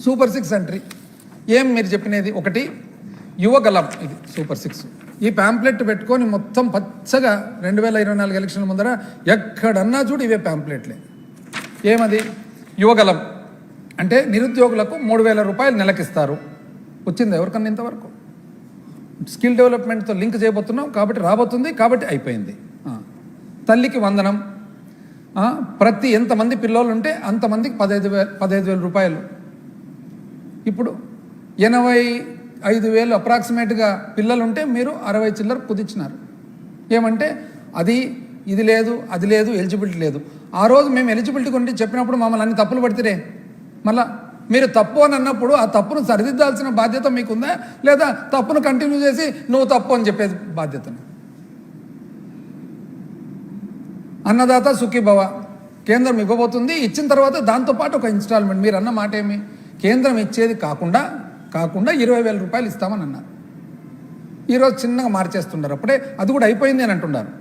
Super 6 entry ఏం మీరు చెప్పినది ఒకటి యువగలం, ఇది సూపర్ 6. ఈ ప్యాంప్లెట్ పెట్టుకొని మొత్తం పచ్చగా 2024 ఎలక్షన్ల ముందర ఎక్కడన్నా చూడు ఇవే ప్యాంప్లెట్లే. ఏమది యువగలం అంటే నిరుద్యోగులకు 3,000 రూపాయలు నెలకిస్తారు. వచ్చింది ఎవరికన్నా ఇంతవరకు? స్కిల్ డెవలప్మెంట్తో లింక్ చేయబోతున్నాం కాబట్టి రాబోతుంది, కాబట్టి అయిపోయింది. తల్లికి వందనం, ప్రతి ఎంతమంది పిల్లలు ఉంటే అంతమందికి 15,000 రూపాయలు. ఇప్పుడు 85,000 అప్రాక్సిమేట్గా పిల్లలుంటే మీరు 60 చిల్లర కుదించినారు. ఏమంటే ఇది లేదు, అది లేదు, ఎలిజిబిలిటీ లేదు. ఆ రోజు మేము ఎలిజిబిలిటీ గురించి చెప్పినప్పుడు మమ్మల్ని అన్ని తప్పులు పడితేనే మళ్ళా మీరు తప్పు అని అన్నప్పుడు ఆ తప్పును సరిదిద్దాల్సిన బాధ్యత మీకుందా, లేదా తప్పును కంటిన్యూ చేసి నువ్వు తప్పు అని చెప్పేది బాధ్యతను? అన్నదాత సుఖీభవ కేంద్రం ఇవ్వబోతుంది. ఇచ్చిన తర్వాత దాంతోపాటు ఒక ఇన్స్టాల్మెంట్. మీరు అన్న మాట ఏమి? కేంద్రం ఇచ్చేది కాకుండా 20,000 రూపాయలు ఇస్తామని అన్నారు. ఈరోజు చిన్నగా మార్చేస్తున్నారు. అప్పుడే అది కూడా అయిపోయింది అని అంటున్నారు.